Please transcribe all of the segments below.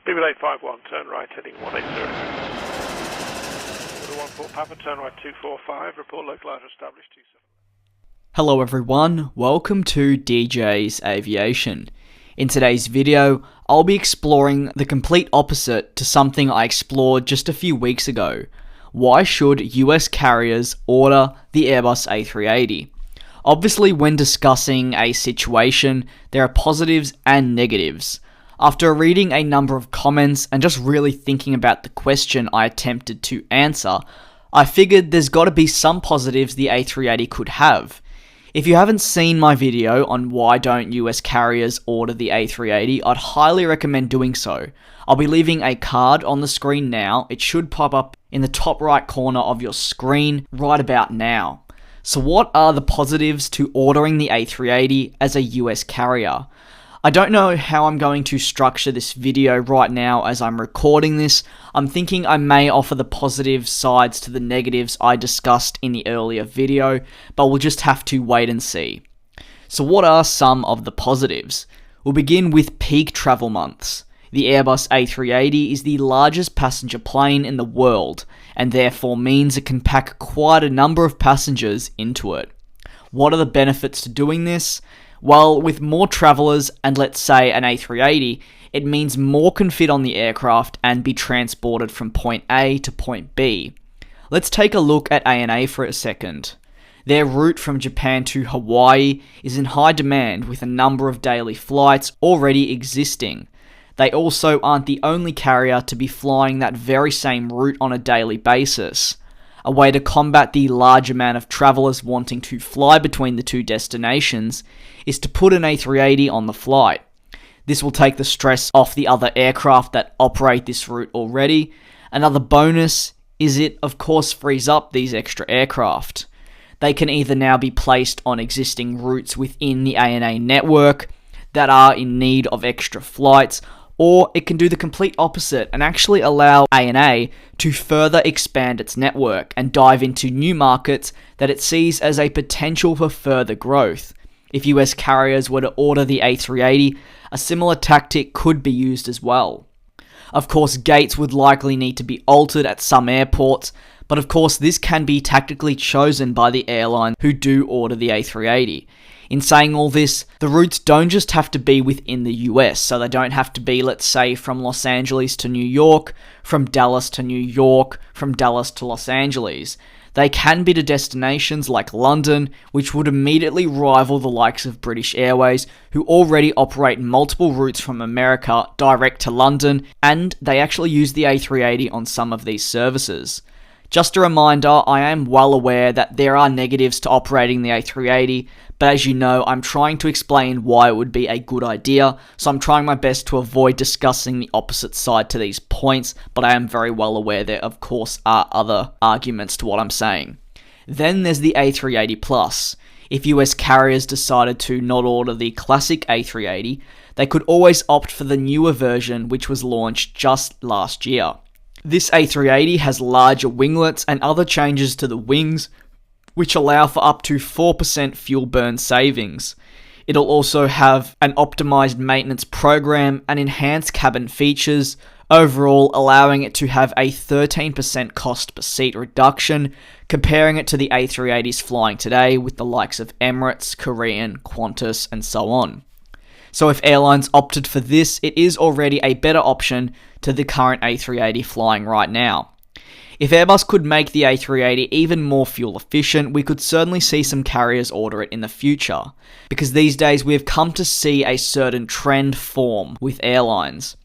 BB851, turn right heading 180. Order 14 Papa, turn right 245, report localizer established 27. Hello everyone, welcome to DJ's Aviation. In today's video, I'll be exploring the complete opposite to something I explored just a few weeks ago. Why should US carriers order the Airbus A380? Obviously, when discussing a situation, there are positives and negatives. After reading a number of comments and just really thinking about the question I attempted to answer, I figured there's got to be some positives the A380 could have. If you haven't seen my video on why don't US carriers order the A380, I'd highly recommend doing so. I'll be leaving a card on the screen now. It should pop up in the top right corner of your screen right about now. So what are the positives to ordering the A380 as a US carrier? I don't know how I'm going to structure this video right now as I'm recording this. I'm thinking I may offer the positive sides to the negatives I discussed in the earlier video, but we'll just have to wait and see. So what are some of the positives? We'll begin with peak travel months. The Airbus A380 is the largest passenger plane in the world, and therefore means it can pack quite a number of passengers into it. What are the benefits to doing this? Well, with more travellers and let's say an A380, it means more can fit on the aircraft and be transported from point A to point B. Let's take a look at ANA for a second. Their route from Japan to Hawaii is in high demand with a number of daily flights already existing. They also aren't the only carrier to be flying that very same route on a daily basis. A way to combat the large amount of travellers wanting to fly between the two destinations is to put an A380 on the flight. This will take the stress off the other aircraft that operate this route already. Another bonus is it of course frees up these extra aircraft. They can either now be placed on existing routes within the ANA network that are in need of extra flights, or it can do the complete opposite and actually allow ANA to further expand its network and dive into new markets that it sees as a potential for further growth. If US carriers were to order the A380, a similar tactic could be used as well. Of course, gates would likely need to be altered at some airports, but of course this can be tactically chosen by the airline who do order the A380. In saying all this, the routes don't just have to be within the US, so they don't have to be, let's say, from Los Angeles to New York, from Dallas to New York, from Dallas to Los Angeles. They can be to destinations like London, which would immediately rival the likes of British Airways, who already operate multiple routes from America direct to London, and they actually use the A380 on some of these services. Just a reminder, I am well aware that there are negatives to operating the A380, but as you know, I'm trying to explain why it would be a good idea, so I'm trying my best to avoid discussing the opposite side to these points, but I am very well aware there of course are other arguments to what I'm saying. Then there's the A380 Plus. If US carriers decided to not order the classic A380, they could always opt for the newer version which was launched just last year. This A380 has larger winglets and other changes to the wings, which allow for up to 4% fuel burn savings. It'll also have an optimized maintenance program and enhanced cabin features, overall allowing it to have a 13% cost per seat reduction, comparing it to the A380s flying today with the likes of Emirates, Korean, Qantas, and so on. So if airlines opted for this, it is already a better option to the current A380 flying right now. If Airbus could make the A380 even more fuel efficient, we could certainly see some carriers order it in the future, because these days we have come to see a certain trend form with airlines.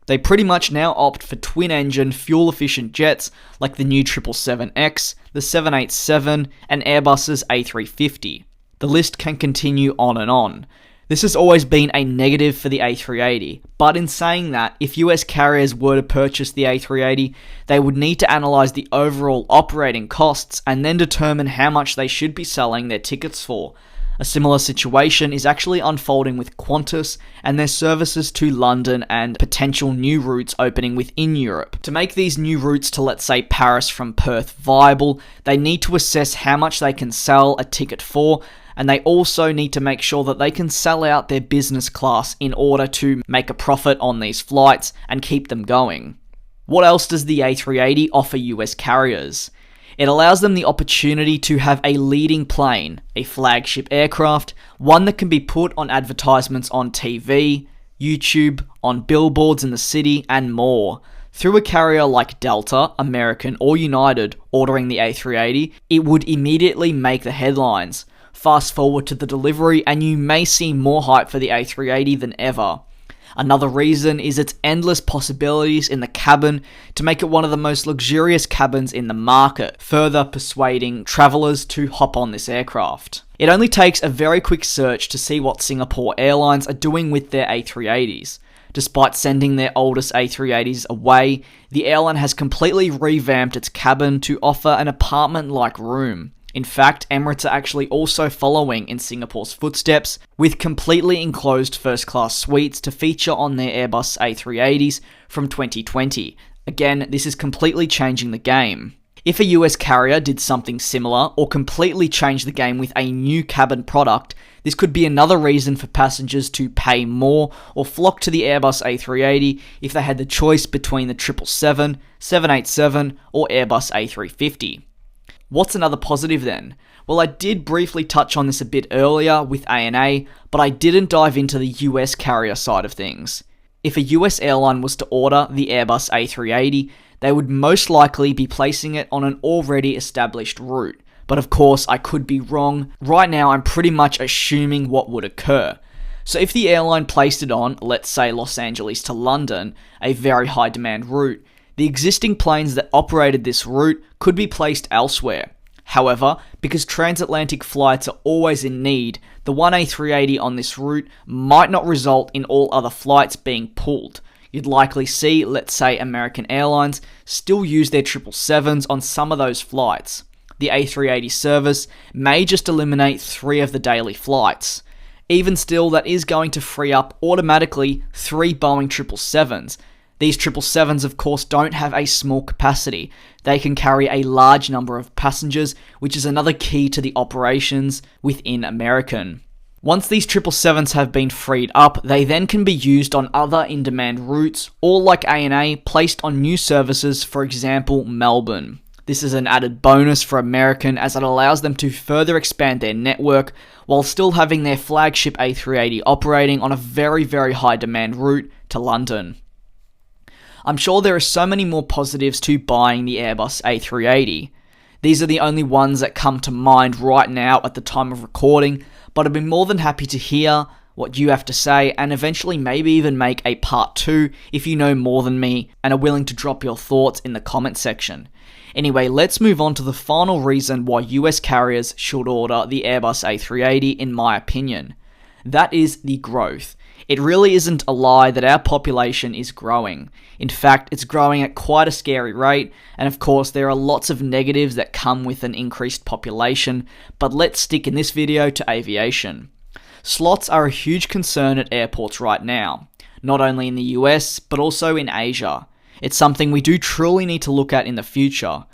They pretty much now opt for twin-engine, fuel-efficient jets like the new 777X, the 787, and Airbus's A350. The list can continue on and on. This has always been a negative for the A380, but in saying that, if US carriers were to purchase the A380, they would need to analyse the overall operating costs and then determine how much they should be selling their tickets for. A similar situation is actually unfolding with Qantas and their services to London and potential new routes opening within Europe. To make these new routes to, let's say, Paris from Perth viable, they need to assess how much they can sell a ticket for and they also need to make sure that they can sell out their business class in order to make a profit on these flights and keep them going. What else does the A380 offer US carriers? It allows them the opportunity to have a leading plane, a flagship aircraft, one that can be put on advertisements on TV, YouTube, on billboards in the city, and more. Through a carrier like Delta, American, or United ordering the A380, it would immediately make the headlines. Fast forward to the delivery and you may see more hype for the A380 than ever. Another reason is its endless possibilities in the cabin to make it one of the most luxurious cabins in the market, further persuading travellers to hop on this aircraft. It only takes a very quick search to see what Singapore Airlines are doing with their A380s. Despite sending their oldest A380s away, the airline has completely revamped its cabin to offer an apartment-like room. In fact, Emirates are actually also following in Singapore's footsteps, with completely enclosed first-class suites to feature on their Airbus A380s from 2020. Again, this is completely changing the game. If a US carrier did something similar, or completely changed the game with a new cabin product, this could be another reason for passengers to pay more or flock to the Airbus A380 if they had the choice between the 777, 787, or Airbus A350. What's another positive then? Well, I did briefly touch on this a bit earlier with ANA, but I didn't dive into the US carrier side of things. If a US airline was to order the Airbus A380, they would most likely be placing it on an already established route. But of course, I could be wrong. Right now, I'm pretty much assuming what would occur. So if the airline placed it on, let's say Los Angeles to London, a very high demand route, the existing planes that operated this route could be placed elsewhere. However, because transatlantic flights are always in need, the one A380 on this route might not result in all other flights being pulled. You'd likely see, let's say, American Airlines still use their 777s on some of those flights. The A380 service may just eliminate 3 of the daily flights. Even still, that is going to free up automatically 3 Boeing 777s. These 777s, of course, don't have a small capacity. They can carry a large number of passengers, which is another key to the operations within American. Once these 777s have been freed up, they then can be used on other in-demand routes, or like ANA, placed on new services, for example, Melbourne. This is an added bonus for American as it allows them to further expand their network while still having their flagship A380 operating on a very, very high demand route to London. I'm sure there are so many more positives to buying the Airbus A380. These are the only ones that come to mind right now at the time of recording, but I'd be more than happy to hear what you have to say and eventually maybe even make a part 2 if you know more than me and are willing to drop your thoughts in the comment section. Anyway, let's move on to the final reason why US carriers should order the Airbus A380 in my opinion. That is the growth. It really isn't a lie that our population is growing. In fact, it's growing at quite a scary rate, and of course there are lots of negatives that come with an increased population, but let's stick in this video to aviation. Slots are a huge concern at airports right now, not only in the US, but also in Asia. It's something we do truly need to look at in the future.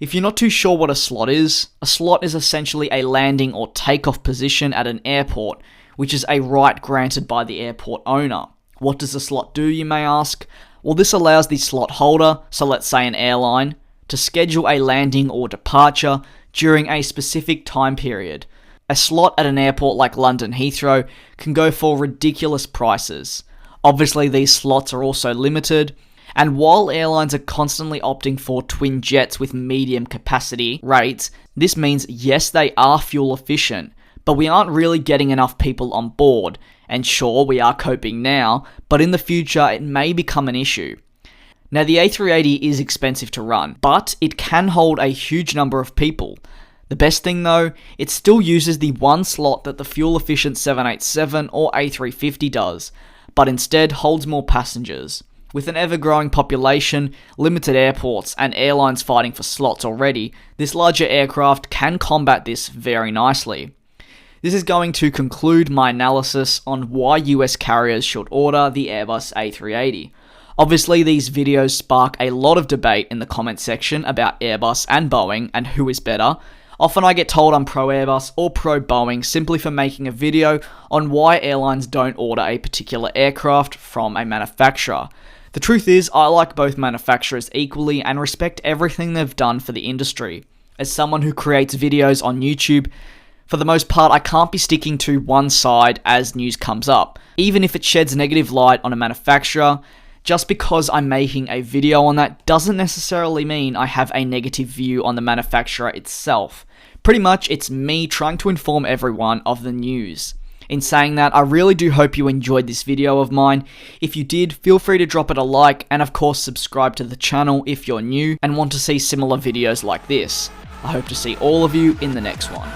If you're not too sure what a slot is essentially a landing or takeoff position at an airport, which is a right granted by the airport owner. What does a slot do, you may ask? Well, this allows the slot holder, so let's say an airline, to schedule a landing or departure during a specific time period. A slot at an airport like London Heathrow can go for ridiculous prices. Obviously, these slots are also limited, and while airlines are constantly opting for twin jets with medium capacity rates, this means yes, they are fuel efficient, but we aren't really getting enough people on board. And sure, we are coping now, but in the future it may become an issue. Now the A380 is expensive to run, but it can hold a huge number of people. The best thing though, it still uses the one slot that the fuel-efficient 787 or A350 does, but instead holds more passengers. With an ever-growing population, limited airports, and airlines fighting for slots already, this larger aircraft can combat this very nicely. This is going to conclude my analysis on why US carriers should order the Airbus A380. Obviously, these videos spark a lot of debate in the comment section about Airbus and Boeing and who is better. Often I get told I'm pro Airbus or pro Boeing simply for making a video on why airlines don't order a particular aircraft from a manufacturer. The truth is, I like both manufacturers equally and respect everything they've done for the industry. As someone who creates videos on YouTube, for the most part, I can't be sticking to one side as news comes up. Even if it sheds negative light on a manufacturer, just because I'm making a video on that doesn't necessarily mean I have a negative view on the manufacturer itself. Pretty much, it's me trying to inform everyone of the news. In saying that, I really do hope you enjoyed this video of mine. If you did, feel free to drop it a like and of course subscribe to the channel if you're new and want to see similar videos like this. I hope to see all of you in the next one.